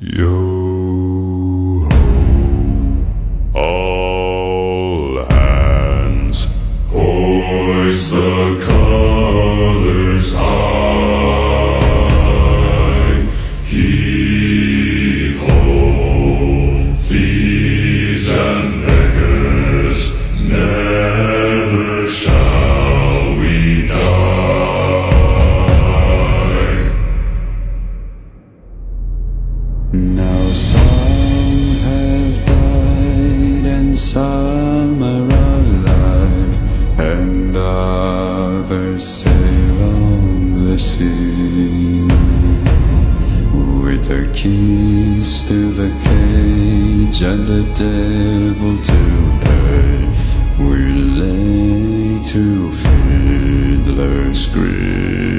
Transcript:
Yo ho, all hands, hoist the colors high. Heave ho, thieves and beggars, never shall we die. Now some have died and some are alive, and others sail on the sea. With the keys to the cage and the devil to pay, we lay to Fiddler's Grave.